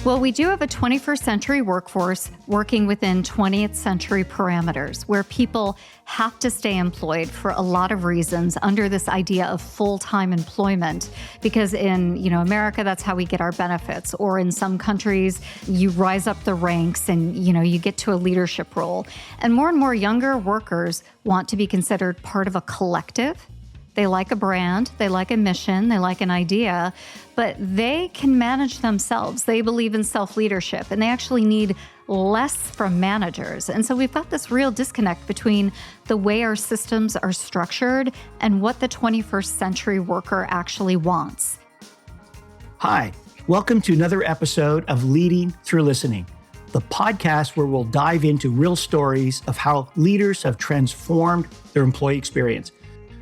Well, we do have a 21st century workforce working within 20th century parameters where people have to stay employed for a lot of reasons under this idea of full-time employment. Because in, America, that's how we get our benefits. Or in some countries, you rise up the ranks and, you get to a leadership role. And more younger workers want to be considered part of a collective. They like a brand, they like a mission, they like an idea, but they can manage themselves. They believe in self-leadership, and they actually need less from managers. And so we've got this real disconnect between the way our systems are structured and what the 21st century worker actually wants. Hi, welcome to another episode of Leading Through Listening, the podcast where we'll dive into real stories of how leaders have transformed their employee experience.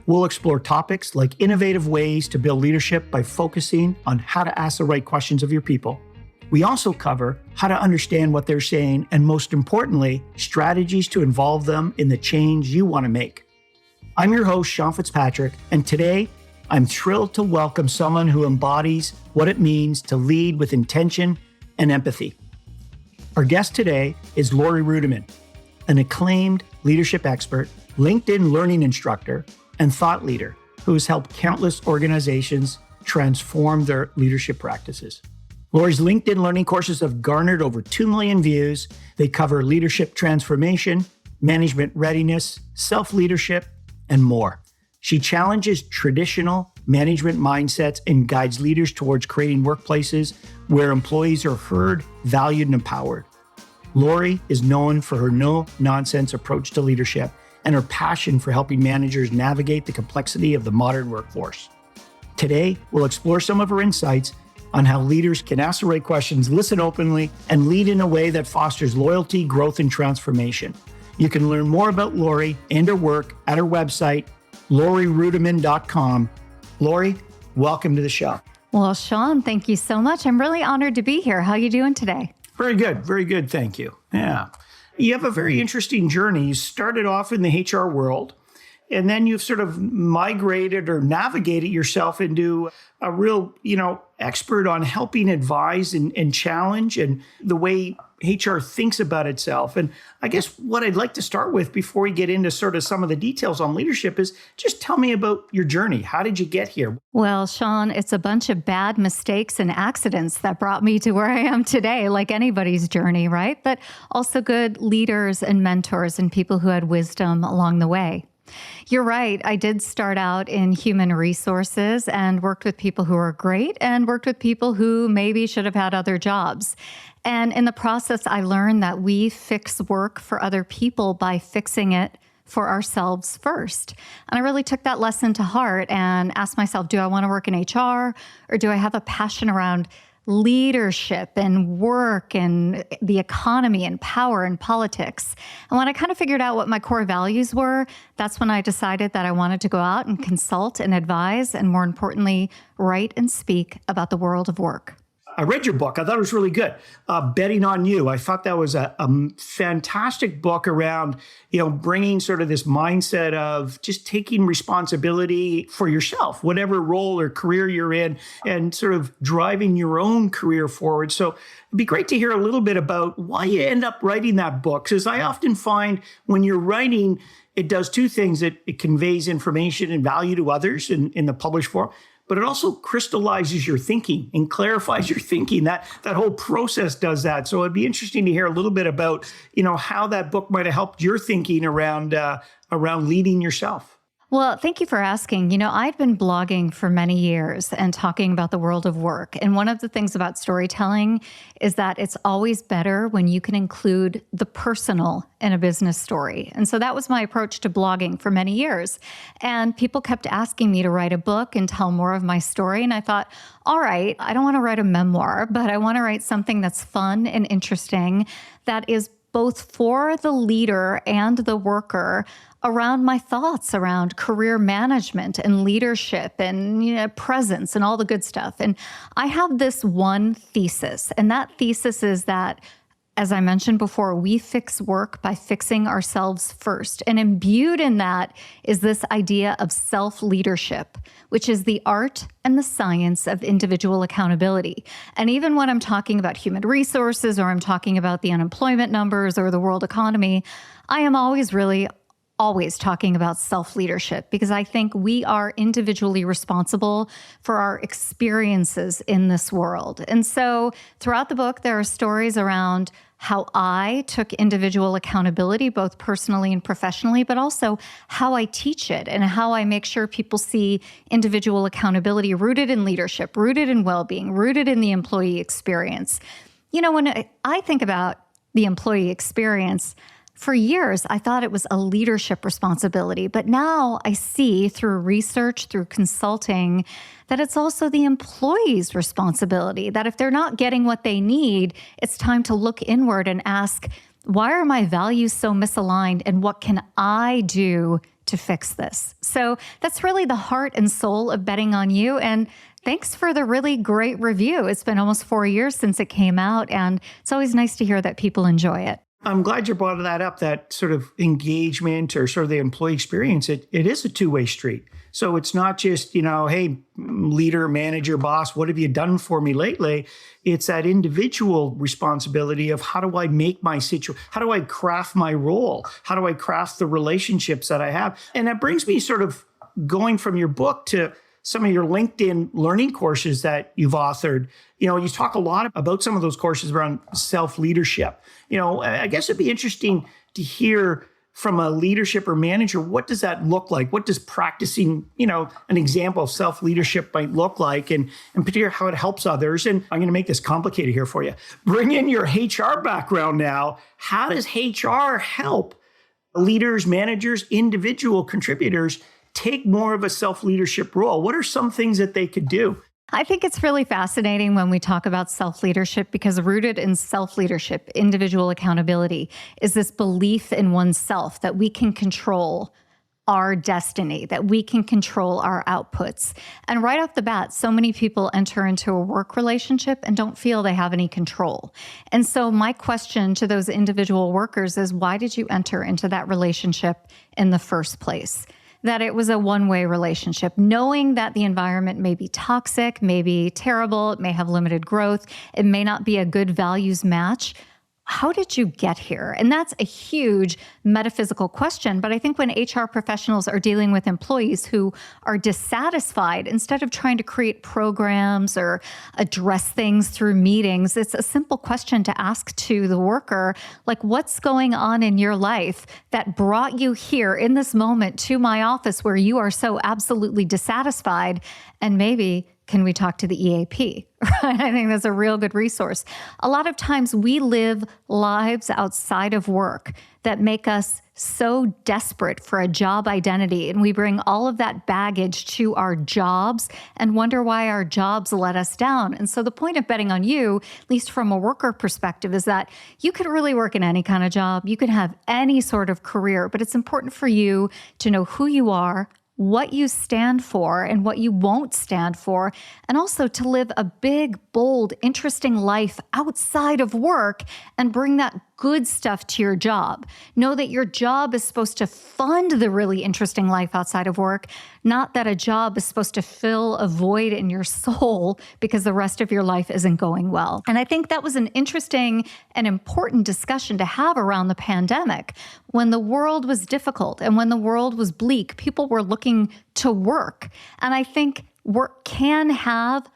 We'll explore topics like innovative ways to build leadership by focusing on how to ask the right questions of your people. We also cover how to understand what they're saying and, most importantly, strategies to involve them in the change you want to make. I'm your host, Sean Fitzpatrick, and today I'm thrilled to welcome someone who embodies what it means to lead with intention and empathy. Our guest today is Laurie Ruettimann, an acclaimed leadership expert, LinkedIn learning instructor, and thought leader who has helped countless organizations transform their leadership practices. Laurie's LinkedIn learning courses have garnered over 2 million views. They cover leadership transformation, management readiness, self-leadership, and more. She challenges traditional management mindsets and guides leaders towards creating workplaces where employees are heard, valued, and empowered. Laurie is known for her no-nonsense approach to leadership and her passion for helping managers navigate the complexity of the modern workforce. Today, we'll explore some of her insights on how leaders can ask the right questions, listen openly, and lead in a way that fosters loyalty, growth, and transformation. You can learn more about Laurie and her work at her website, laurieruettimann.com. Laurie, welcome to the show. Well, Sean, thank you so much. I'm really honored to be here. How are you doing today? Very good. Thank you. Yeah. You have a very interesting journey. You started off in the HR world, and then you've sort of migrated or navigated yourself into a real, expert on helping advise and challenge and the way HR thinks about itself. And I guess what I'd like to start with before we get into sort of some of the details on leadership is just tell me about your journey. How did you get here? Well, Sean, it's a bunch of bad mistakes and accidents that brought me to where I am today, like anybody's journey, right? But also good leaders and mentors and people who had wisdom along the way. You're right. I did start out in human resources and worked with people who are great and worked with people who maybe should have had other jobs. And in the process, I learned that we fix work for other people by fixing it for ourselves first. And I really took that lesson to heart and asked myself, do I want to work in HR or do I have a passion around leadership and work and the economy and power and politics? And when I kind of figured out what my core values were, that's when I decided that I wanted to go out and consult and advise, and more importantly, write and speak about the world of work. I read your book. I thought it was really good. Betting on You. I thought that was a fantastic book around, bringing sort of this mindset of just taking responsibility for yourself, whatever role or career you're in, and sort of driving your own career forward. So it'd be great to hear a little bit about why you end up writing that book. Because I often find when you're writing, it does two things. It conveys information and value to others in the published form, but it also crystallizes your thinking and clarifies your thinking. That whole process does that. So it'd be interesting to hear a little bit about, how that book might have helped your thinking around leading yourself. Well, thank you for asking. I've been blogging for many years and talking about the world of work. And one of the things about storytelling is that it's always better when you can include the personal in a business story. And so that was my approach to blogging for many years. And people kept asking me to write a book and tell more of my story. And I thought, all right, I don't want to write a memoir, but I want to write something that's fun and interesting that is both for the leader and the worker around my thoughts around career management and leadership and presence and all the good stuff. And I have this one thesis, and that thesis is that As I mentioned before, we fix work by fixing ourselves first. And imbued in that is this idea of self-leadership, which is the art and the science of individual accountability. And even when I'm talking about human resources, or I'm talking about the unemployment numbers or the world economy, I am always talking about self-leadership, because I think we are individually responsible for our experiences in this world. And so throughout the book, there are stories around how I took individual accountability, both personally and professionally, but also how I teach it and how I make sure people see individual accountability rooted in leadership, rooted in well-being, rooted in the employee experience. You know, when I think about the employee experience, for years, I thought it was a leadership responsibility, but now I see through research, through consulting, that it's also the employee's responsibility, that if they're not getting what they need, it's time to look inward and ask, why are my values so misaligned, and what can I do to fix this? So that's really the heart and soul of Betting on You. And thanks for the really great review. It's been almost 4 years since it came out, and it's always nice to hear that people enjoy it. I'm glad you brought that up, that sort of engagement or sort of the employee experience. It is a two-way street. So it's not just, hey, leader, manager, boss, what have you done for me lately? It's that individual responsibility of how do I make my situation, how do I craft my role? How do I craft the relationships that I have? And that brings me sort of going from your book to some of your LinkedIn learning courses that you've authored. You talk a lot about some of those courses around self-leadership. I guess it'd be interesting to hear from a leadership or manager, what does that look like? What does practicing, an example of self-leadership might look like, and in particular, how it helps others? And I'm going to make this complicated here for you. Bring in your HR background now. How does HR help leaders, managers, individual contributors take more of a self-leadership role? What are some things that they could do? I think it's really fascinating when we talk about self-leadership, because rooted in self-leadership, individual accountability, is this belief in oneself that we can control our destiny, that we can control our outputs. And right off the bat, so many people enter into a work relationship and don't feel they have any control. And so my question to those individual workers is, why did you enter into that relationship in the first place? That it was a one-way relationship, knowing that the environment may be toxic, may be terrible, it may have limited growth, it may not be a good values match. How did you get here? And that's a huge metaphysical question. But I think when HR professionals are dealing with employees who are dissatisfied, instead of trying to create programs or address things through meetings, it's a simple question to ask to the worker, like, what's going on in your life that brought you here in this moment to my office where you are so absolutely dissatisfied? And maybe, can we talk to the EAP? I think that's a real good resource. A lot of times we live lives outside of work that make us so desperate for a job identity, and we bring all of that baggage to our jobs and wonder why our jobs let us down. And so the point of Betting on You, at least from a worker perspective, is that you could really work in any kind of job. You can have any sort of career, but it's important for you to know who you are, what you stand for and what you won't stand for, and also to live a big, bold, interesting life outside of work and bring that good stuff to your job. Know that your job is supposed to fund the really interesting life outside of work, not that a job is supposed to fill a void in your soul because the rest of your life isn't going well. And I think that was an interesting and important discussion to have around the pandemic. When the world was difficult and when the world was bleak, people were looking to work. And I think work can have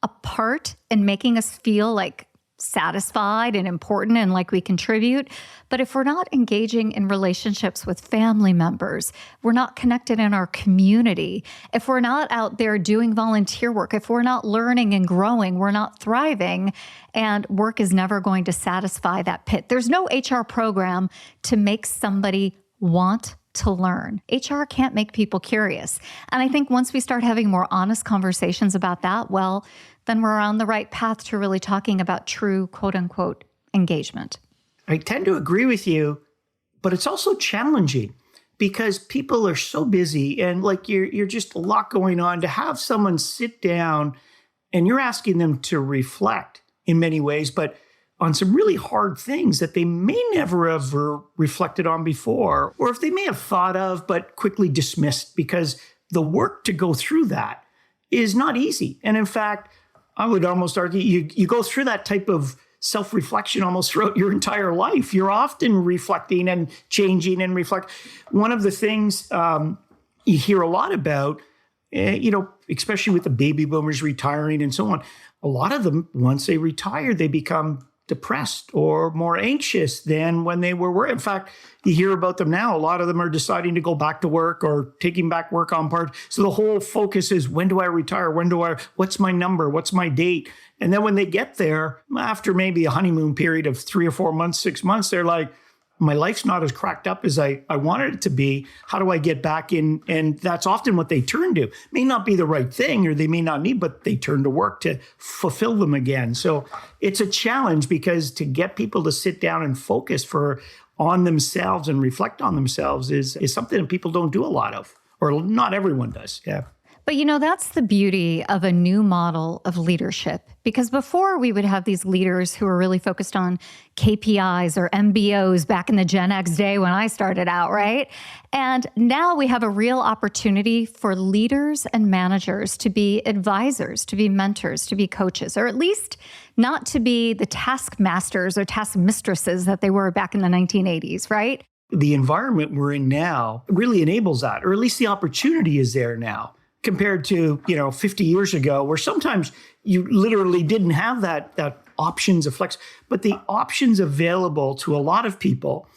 a part in making us feel like satisfied and important and like we contribute. But if we're not engaging in relationships with family members, we're not connected in our community, if we're not out there doing volunteer work, if we're not learning and growing, we're not thriving, and work is never going to satisfy that pit. There's no HR program to make somebody want to learn. HR can't make people curious. And I think once we start having more honest conversations about that, well, then we're on the right path to really talking about true, quote unquote, engagement. I tend to agree with you, but it's also challenging because people are so busy and like you're just a lot going on. To have someone sit down and you're asking them to reflect in many ways, but on some really hard things that they may never have reflected on before, or if they may have thought of but quickly dismissed, because the work to go through that is not easy. And in fact, I would almost argue you go through that type of self-reflection almost throughout your entire life. You're often reflecting and changing and reflect. One of the things you hear a lot about, especially with the baby boomers retiring and so on, a lot of them, once they retire, they become depressed or more anxious than when they were. In fact, you hear about them now. A lot of them are deciding to go back to work or taking back work on part. So the whole focus is, when do I retire? What's my number? What's my date? And then when they get there, after maybe a honeymoon period of 3 or 4 months, 6 months, they're like, my life's not as cracked up as I wanted it to be. How do I get back in? And that's often what they turn to. May not be the right thing, or they may not need, but they turn to work to fulfill them again. So it's a challenge, because to get people to sit down and focus on themselves and reflect on themselves is something that people don't do a lot of, or not everyone does. Yeah. But that's the beauty of a new model of leadership, because before we would have these leaders who were really focused on KPIs or MBOs back in the Gen X day when I started out, right? And now we have a real opportunity for leaders and managers to be advisors, to be mentors, to be coaches, or at least not to be the taskmasters or task mistresses that they were back in the 1980s, right? The environment we're in now really enables that, or at least the opportunity is there now, compared to 50 years ago, where sometimes you literally didn't have that options of flex. But the options available to a lot of people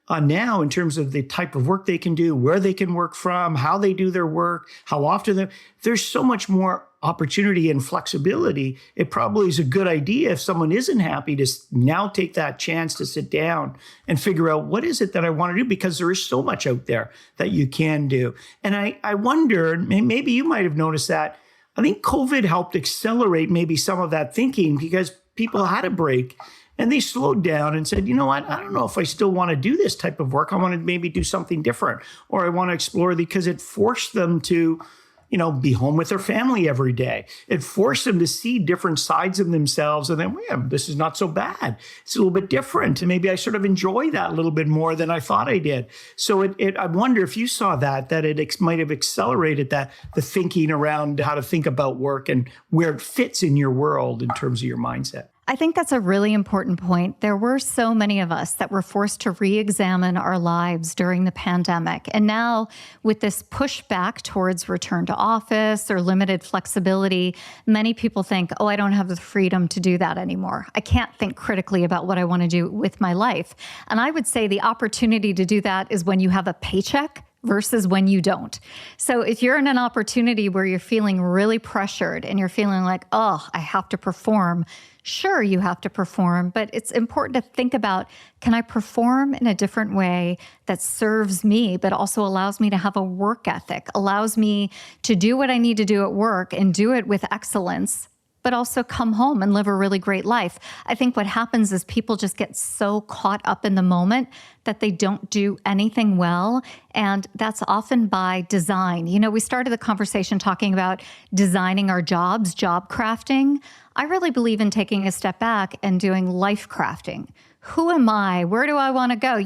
now, in terms of the type of work they can do, where they can work from, how they do their work, how often there's so much more opportunity and flexibility. It probably is a good idea, if someone isn't happy, to now take that chance to sit down and figure out, what is it that I want to do? Because there is so much out there that you can do. And I wonder, maybe you might have noticed that, I think COVID helped accelerate maybe some of that thinking, because people had a break and they slowed down and said, you know what, I don't know if I still want to do this type of work. I want to maybe do something different, or I want to explore, because it forced them to be home with their family every day. It forced them to see different sides of themselves, and then, this is not so bad. It's a little bit different. And maybe I sort of enjoy that a little bit more than I thought I did. So I wonder if you saw that it might have accelerated the thinking around how to think about work and where it fits in your world in terms of your mindset. I think that's a really important point. There were so many of us that were forced to re-examine our lives during the pandemic. And now, with this pushback towards return to office or limited flexibility, many people think, I don't have the freedom to do that anymore. I can't think critically about what I want to do with my life. And I would say the opportunity to do that is when you have a paycheck versus when you don't. So if you're in an opportunity where you're feeling really pressured and you're feeling like, I have to perform, sure, you have to perform, but it's important to think about, can I perform in a different way that serves me, but also allows me to have a work ethic, allows me to do what I need to do at work and do it with excellence, but also come home and live a really great life. I think what happens is people just get so caught up in the moment that they don't do anything well. And that's often by design. We started the conversation talking about designing our jobs, job crafting. I really believe in taking a step back and doing life crafting. Who am I? Where do I want to go?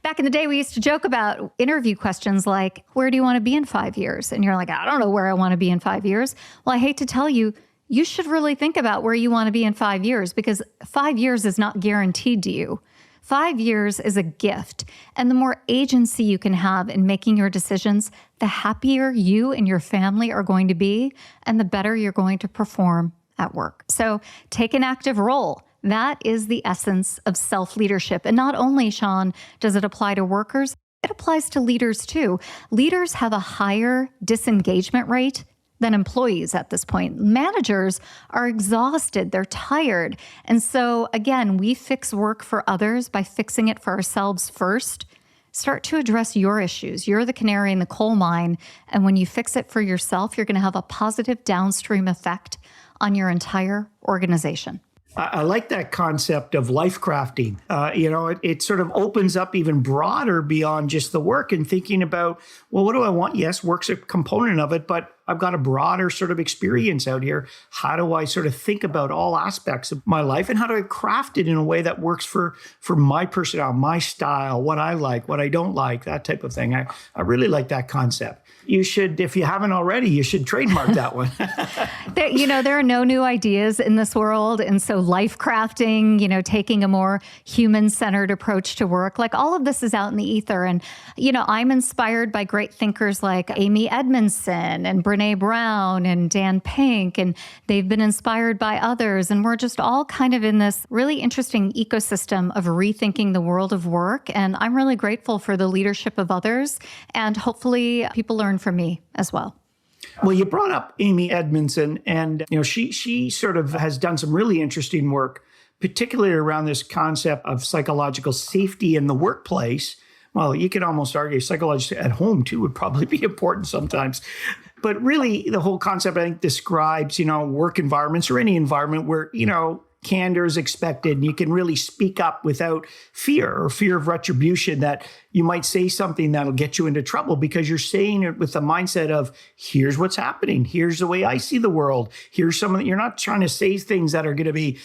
Back in the day, we used to joke about interview questions like, where do you want to be in 5 years? And you're like, I don't know where I want to be in 5 years. Well, I hate to tell you, you should really think about where you want to be in 5 years, because 5 years is not guaranteed to you. 5 years is a gift. And the more agency you can have in making your decisions, the happier you and your family are going to be, and the better you're going to perform at work. So take an active role. That is the essence of self-leadership. And not only, Sean, does it apply to workers, it applies to leaders too. Leaders have a higher disengagement rate than employees at this point. Managers are exhausted, they're tired. And so again, we fix work for others by fixing it for ourselves first. Start to address your issues. You're the canary in the coal mine. And when you fix it for yourself, you're going to have a positive downstream effect on your entire organization. I like that concept of life crafting. It sort of opens up even broader beyond just the work, and thinking about, well, what do I want? Yes, work's a component of it, but I've got a broader sort of experience out here. How do I sort of think about all aspects of my life, and how do I craft it in a way that works for my personality, my style, what I like, what I don't like, that type of thing. I really like that concept. You should, if you haven't already, you should trademark that one. There are no new ideas in this world. And so life crafting, taking a more human-centered approach to work, like all of this is out in the ether. And, I'm inspired by great thinkers like Amy Edmondson and Brene Brown and Dan Pink, and they've been inspired by others. And we're just all kind of in this really interesting ecosystem of rethinking the world of work. And I'm really grateful for the leadership of others. And hopefully people learn from me as well. Well, you brought up Amy Edmondson, and she sort of has done some really interesting work, particularly around this concept of psychological safety in the workplace. Well, you could almost argue psychological at home too would probably be important sometimes. But really, the whole concept, I think, describes, work environments or any environment where, candor is expected, and you can really speak up without fear of retribution, that you might say something that'll get you into trouble because you're saying it with the mindset of, here's what's happening. Here's the way I see the world. Here's you're not trying to say things that are going to be,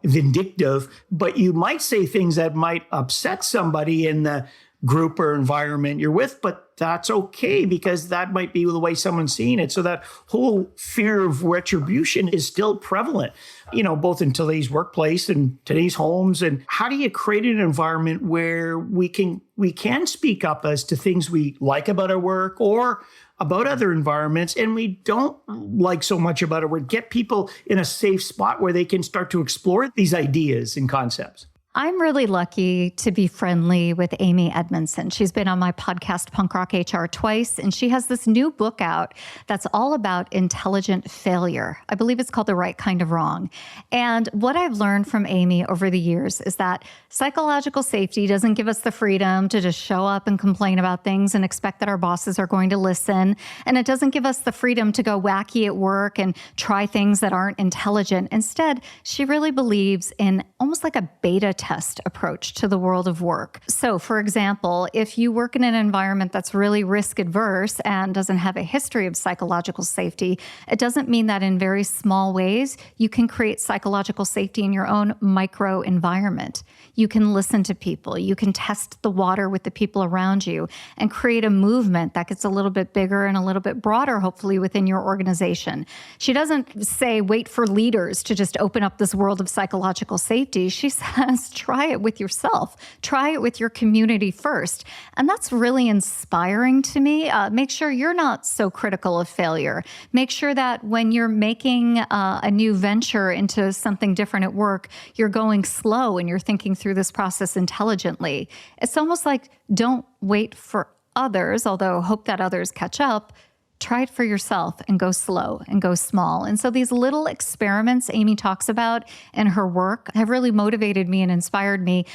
vindictive, but you might say things that might upset somebody in the group or environment you're with, but that's okay because that might be the way someone's seeing it. So that whole fear of retribution is still prevalent, both in today's workplace and today's homes. And how do you create an environment where we can speak up as to things we like about our work or about other environments, and we don't like so much about it, where get people in a safe spot where they can start to explore these ideas and concepts? I'm really lucky to be friendly with Amy Edmondson. She's been on my podcast, Punk Rock HR, twice, and she has this new book out that's all about intelligent failure. I believe it's called The Right Kind of Wrong. And what I've learned from Amy over the years is that psychological safety doesn't give us the freedom to just show up and complain about things and expect that our bosses are going to listen. And it doesn't give us the freedom to go wacky at work and try things that aren't intelligent. Instead, she really believes in almost like a beta test approach to the world of work. So, for example, if you work in an environment that's really risk adverse and doesn't have a history of psychological safety, it doesn't mean that in very small ways you can create psychological safety in your own micro environment. You can listen to people, you can test the water with the people around you and create a movement that gets a little bit bigger and a little bit broader, hopefully, within your organization. She doesn't say wait for leaders to just open up this world of psychological safety. She says try it with yourself. Try it with your community first. And that's really inspiring to me. Make sure you're not so critical of failure. Make sure that when you're making a new venture into something different at work, you're going slow and you're thinking through this process intelligently. It's almost like don't wait for others, although hope that others catch up. Try it for yourself and go slow and go small. And so these little experiments Amy talks about in her work have really motivated me and inspired me.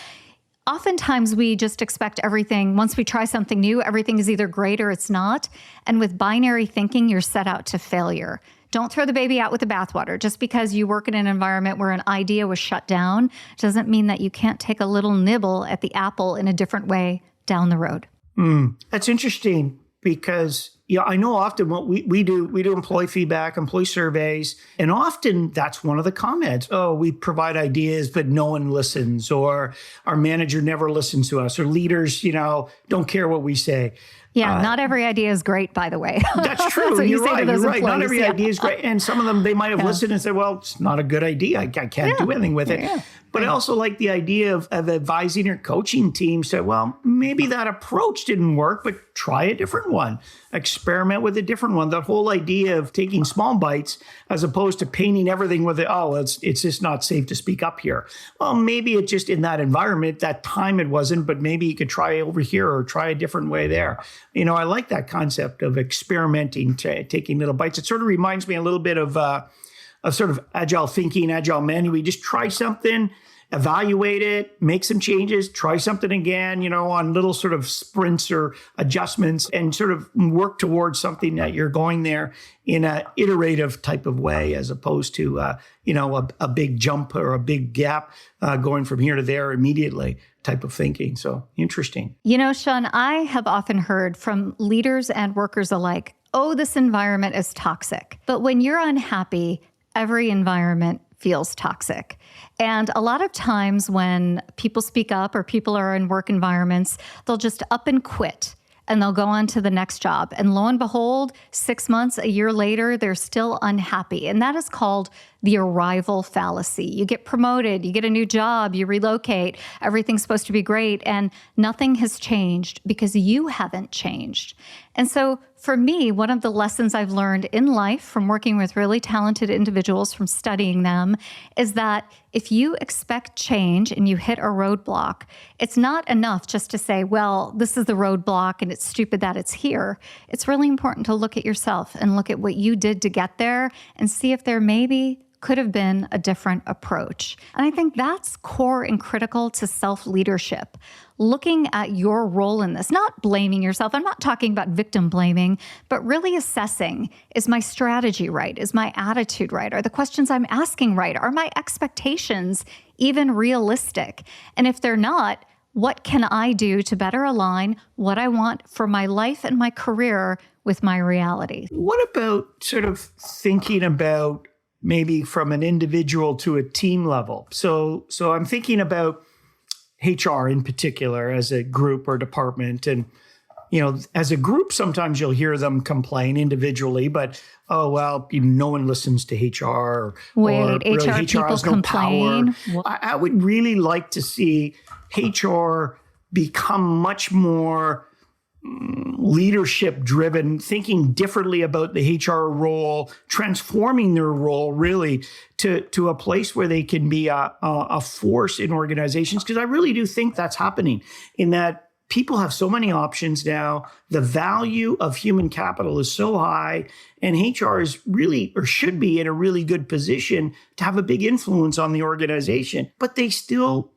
Oftentimes we just expect everything, once we try something new, everything is either great or it's not. And with binary thinking, you're set out to failure. Don't throw the baby out with the bathwater. Just because you work in an environment where an idea was shut down doesn't mean that you can't take a little nibble at the apple in a different way down the road. That's interesting because I know often what we do employee feedback, employee surveys, and often that's one of the comments. Oh, we provide ideas, but no one listens, or our manager never listens to us, or leaders, don't care what we say. Yeah, not every idea is great, by the way. That's true. You're right. Not every idea is great. And some of them, they might have listened and said, well, it's not a good idea. I can't do anything with it. Yeah. But I also like the idea of advising your coaching team. Say, well, maybe that approach didn't work, but try a different one. Experiment with a different one. That whole idea of taking small bites as opposed to painting everything with it's just not safe to speak up here. Well, maybe it's just in that environment, that time it wasn't, but maybe you could try over here or try a different way there. I like that concept of experimenting, taking little bites. It sort of reminds me a little bit of sort of agile thinking, agile manual. We just try something, evaluate it, make some changes, try something again, on little sort of sprints or adjustments, and sort of work towards something that you're going there in an iterative type of way, as opposed to, a big jump or a big gap going from here to there immediately type of thinking. So interesting. Sean, I have often heard from leaders and workers alike, oh, this environment is toxic. But when you're unhappy, every environment feels toxic. And a lot of times when people speak up or people are in work environments, they'll just up and quit and they'll go on to the next job. And lo and behold, 6 months, a year later, they're still unhappy. And that is called the arrival fallacy. You get promoted, you get a new job, you relocate, everything's supposed to be great, and nothing has changed because you haven't changed. And so for me, one of the lessons I've learned in life from working with really talented individuals, from studying them, is that if you expect change and you hit a roadblock, it's not enough just to say, well, this is the roadblock and it's stupid that it's here. It's really important to look at yourself and look at what you did to get there and see if there maybe could have been a different approach. And I think that's core and critical to self-leadership. Looking at your role in this, not blaming yourself. I'm not talking about victim blaming, but really assessing, is my strategy right? Is my attitude right? Are the questions I'm asking right? Are my expectations even realistic? And if they're not, what can I do to better align what I want for my life and my career with my reality? What about sort of thinking about maybe from an individual to a team level? So I'm thinking about HR in particular as a group or department. And, as a group, sometimes you'll hear them complain individually, but, oh, well, no one listens to HR. Wait, really, HR people has no complain? Power. I would really like to see HR become much more leadership driven, thinking differently about the HR role, transforming their role really to a place where they can be a force in organizations. Because I really do think that's happening, in that people have so many options now. The value of human capital is so high, and HR is really, or should be, in a really good position to have a big influence on the organization. But they still,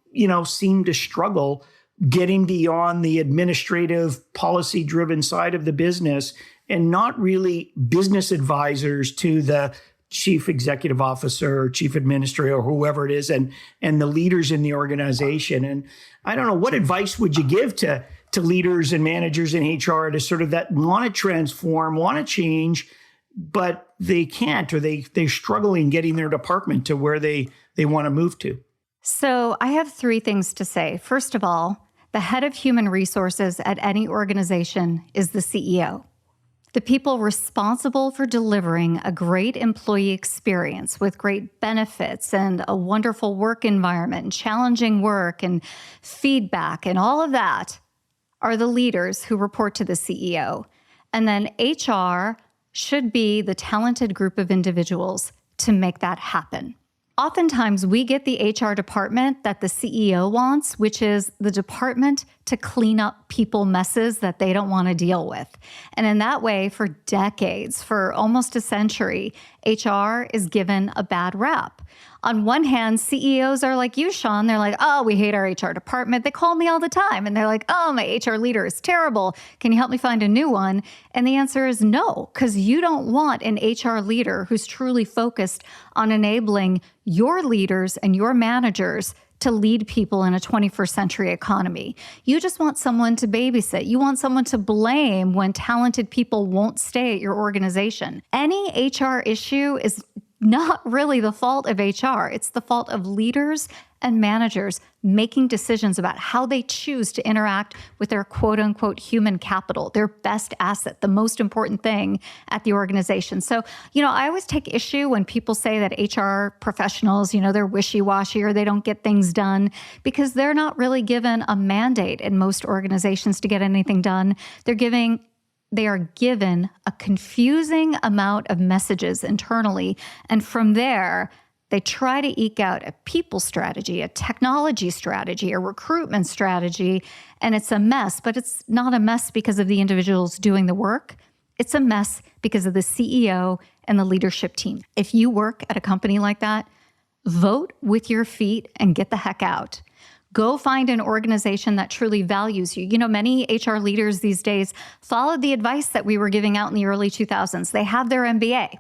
seem to struggle getting beyond the administrative, policy-driven side of the business, and not really business advisors to the chief executive officer or chief administrator or whoever it is, and the leaders in the organization. And I don't know, what advice would you give to leaders and managers in HR to sort of that want to transform, want to change, but they can't, or they're struggling getting their department to where they want to move to? So I have 3 things to say. First of all, the head of human resources at any organization is the CEO. The people responsible for delivering a great employee experience with great benefits and a wonderful work environment and challenging work and feedback and all of that are the leaders who report to the CEO. And then HR should be the talented group of individuals to make that happen. Oftentimes, we get the HR department that the CEO wants, which is the department to clean up people messes that they don't want to deal with. And in that way, for decades, for almost a century, HR is given a bad rap. On one hand, CEOs are like you, Sean. They're like, oh, we hate our HR department. They call me all the time. And they're like, oh, my HR leader is terrible. Can you help me find a new one? And the answer is no, because you don't want an HR leader who's truly focused on enabling your leaders and your managers to lead people in a 21st century economy. You just want someone to babysit. You want someone to blame when talented people won't stay at your organization. Any HR issue is not really the fault of HR. It's the fault of leaders and managers making decisions about how they choose to interact with their quote unquote human capital, their best asset, the most important thing at the organization. So, I always take issue when people say that HR professionals, they're wishy-washy or they don't get things done, because they're not really given a mandate in most organizations to get anything done. They are given a confusing amount of messages internally. And from there, they try to eke out a people strategy, a technology strategy, a recruitment strategy. And it's a mess, but it's not a mess because of the individuals doing the work. It's a mess because of the CEO and the leadership team. If you work at a company like that, vote with your feet and get the heck out. Go find an organization that truly values you. Many HR leaders these days followed the advice that we were giving out in the early 2000s. They have their MBA.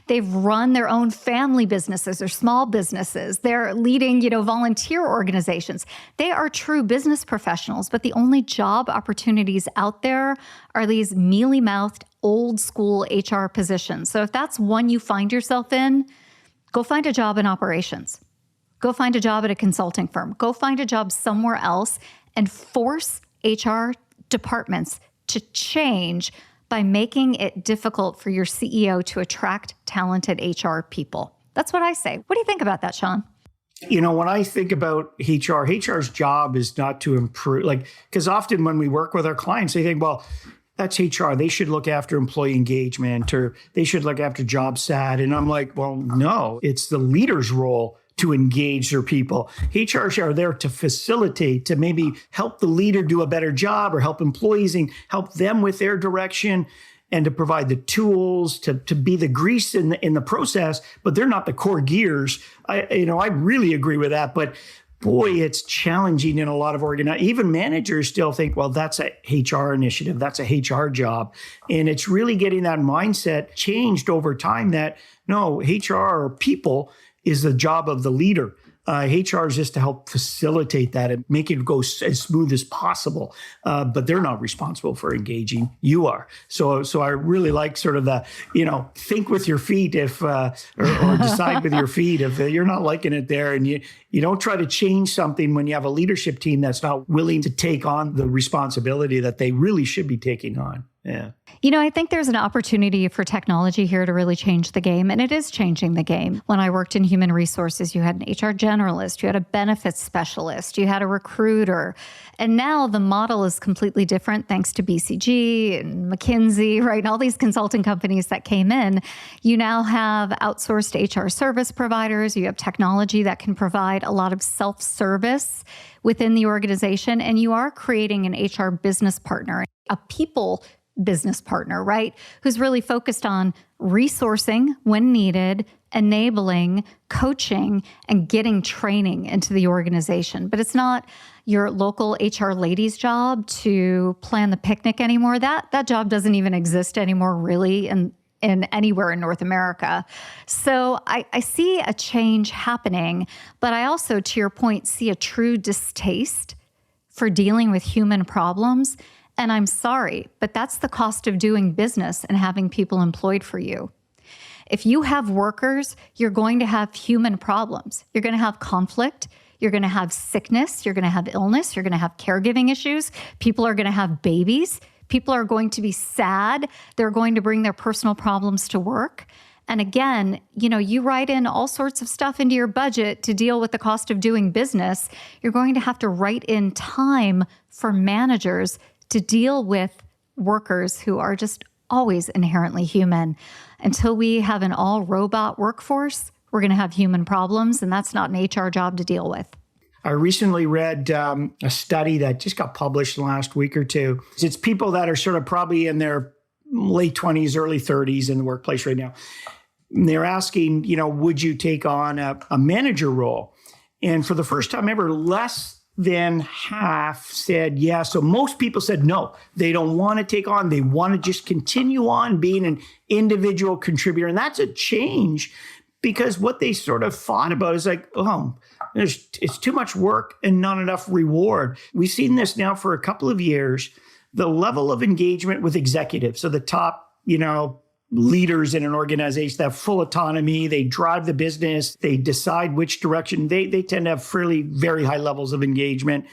They've run their own family businesses or small businesses. They're leading, volunteer organizations. They are true business professionals, but the only job opportunities out there are these mealy-mouthed, old school HR positions. So if that's one you find yourself in, go find a job in operations. Go find a job at a consulting firm. Go find a job somewhere else and force HR departments to change by making it difficult for your CEO to attract talented HR people. That's what I say. What do you think about that, Sean? When I think about HR's job is not to improve, because often when we work with our clients, they think, well, that's HR. They should look after employee engagement or they should look after job sat. And I'm like, well, no, it's the leader's role to engage their people. HRs are there to facilitate, to maybe help the leader do a better job or help employees and help them with their direction and to provide the tools to be the grease in the process, but they're not the core gears. I really agree with that, but boy, it's challenging in a lot of organizations. Even managers still think, well, that's a HR initiative. That's a HR job. And it's really getting that mindset changed over time that no, HR or people is the job of the leader. HR is just to help facilitate that and make it go as smooth as possible. But they're not responsible for engaging. You are. So I really like sort of the, think with your feet or decide with your feet if you're not liking it there. And you don't try to change something when you have a leadership team that's not willing to take on the responsibility that they really should be taking on. Yeah. I think there's an opportunity for technology here to really change the game, and it is changing the game. When I worked in human resources, you had an HR generalist, you had a benefits specialist, you had a recruiter, and now the model is completely different thanks to BCG and McKinsey, right? And all these consulting companies that came in. You now have outsourced HR service providers, you have technology that can provide a lot of self-service within the organization, and you are creating an HR business partner, a people business partner, right? Who's really focused on resourcing when needed, enabling, coaching, and getting training into the organization. But it's not your local HR lady's job to plan the picnic anymore. That job doesn't even exist anymore, really, in anywhere in North America. So I see a change happening, but I also, to your point, see a true distaste for dealing with human problems. And I'm sorry, but that's the cost of doing business and having people employed for you. If you have workers, you're going to have human problems. You're going to have conflict. You're going to have sickness. You're going to have illness. You're going to have caregiving issues. People are going to have babies. People are going to be sad. They're going to bring their personal problems to work. And again, you write in all sorts of stuff into your budget to deal with the cost of doing business. You're going to have to write in time for managers to deal with workers who are just always inherently human. Until we have an all-robot workforce, we're going to have human problems, and that's not an HR job to deal with. I recently read a study that just got published in the last week or two. It's people that are sort of probably in their late 20s, early 30s in the workplace right now. And they're asking, would you take on a manager role? And for the first time ever, less than half said yes. So most people said no, they don't want to take on. They want to just continue on being an individual contributor. And that's a change because what they sort of thought about is like, it's too much work and not enough reward. We've seen this now for a couple of years, the level of engagement with executives. So the top, leaders in an organization that have full autonomy, they drive the business, they decide which direction, they tend to have very high levels of engagement.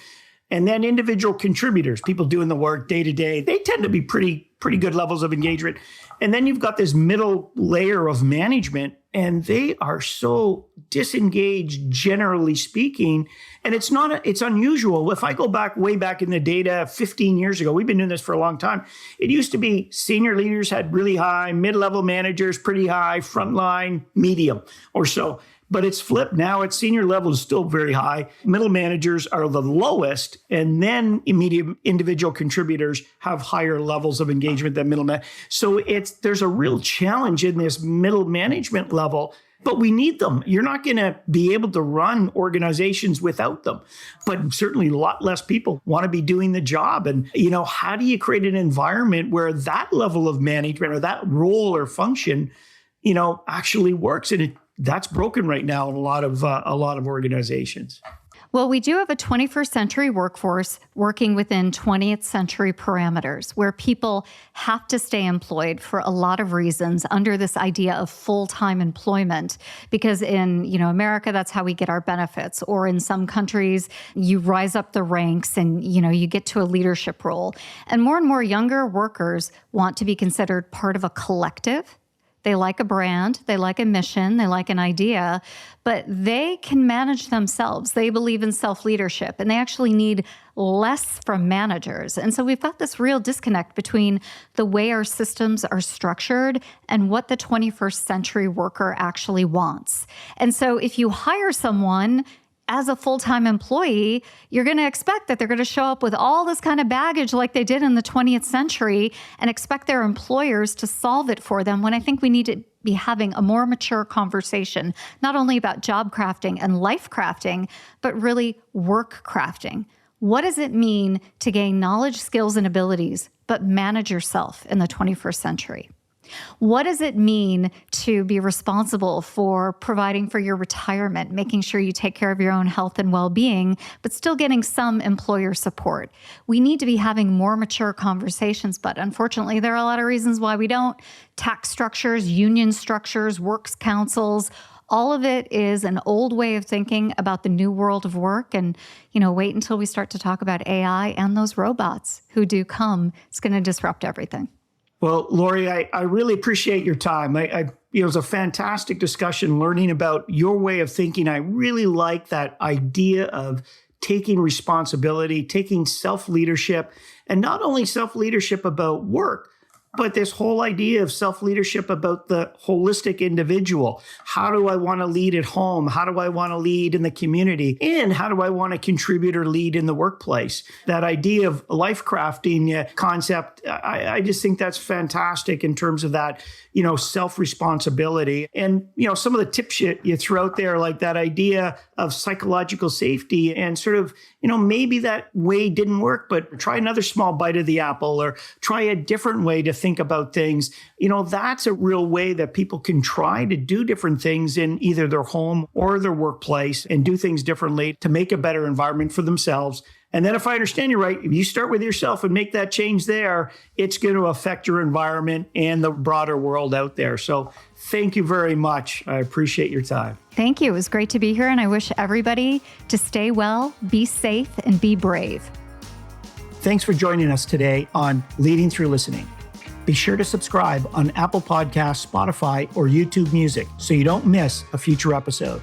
And then individual contributors, people doing the work day to day, they tend to be pretty good levels of engagement. And then you've got this middle layer of management, and they are so disengaged, generally speaking. And it's unusual. If I go way back in the data 15 years ago, we've been doing this for a long time. It used to be senior leaders had really high, mid-level managers pretty high, frontline, medium or so. But it's flipped now. At senior level is still very high. Middle managers are the lowest, and then immediate individual contributors have higher levels of engagement than middle man. So there's a real challenge in this middle management level, but we need them. You're not going to be able to run organizations without them. But certainly a lot less people want to be doing the job. And, how do you create an environment where that level of management or that role or function actually works. And that's broken right now in a lot of organizations. Well, we do have a 21st century workforce working within 20th century parameters where people have to stay employed for a lot of reasons under this idea of full-time employment. Because in, America, that's how we get our benefits. Or in some countries, you rise up the ranks and, you get to a leadership role. And more younger workers want to be considered part of a collective. They like a brand, they like a mission, they like an idea, but they can manage themselves. They believe in self-leadership, and they actually need less from managers. And so we've got this real disconnect between the way our systems are structured and what the 21st century worker actually wants. And so if you hire someone as a full-time employee, you're going to expect that they're going to show up with all this kind of baggage like they did in the 20th century and expect their employers to solve it for them, when I think we need to be having a more mature conversation, not only about job crafting and life crafting, but really work crafting. What does it mean to gain knowledge, skills, and abilities, but manage yourself in the 21st century? What does it mean to be responsible for providing for your retirement, making sure you take care of your own health and well-being, but still getting some employer support? We need to be having more mature conversations, but unfortunately, there are a lot of reasons why we don't. Tax structures, union structures, works councils, all of it is an old way of thinking about the new world of work. And, wait until we start to talk about AI and those robots who do come. It's going to disrupt everything. Well, Laurie, I really appreciate your time. It was a fantastic discussion learning about your way of thinking. I really like that idea of taking responsibility, taking self-leadership, and not only self-leadership about work, but this whole idea of self-leadership about the holistic individual. How do I want to lead at home? How do I want to lead in the community? And how do I want to contribute or lead in the workplace? That idea of life crafting concept, I just think that's fantastic in terms of that, self-responsibility. And, some of the tips you throw out there, like that idea of psychological safety and sort of, maybe that way didn't work, but try another small bite of the apple or try a different way to think about things. That's a real way that people can try to do different things in either their home or their workplace and do things differently to make a better environment for themselves. And then if I understand you right, if you start with yourself and make that change there, it's going to affect your environment and the broader world out there. So thank you very much. I appreciate your time. Thank you. It was great to be here. And I wish everybody to stay well, be safe, and be brave. Thanks for joining us today on Leading Through Listening. Be sure to subscribe on Apple Podcasts, Spotify, or YouTube Music so you don't miss a future episode.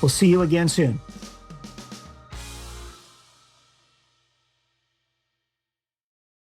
We'll see you again soon.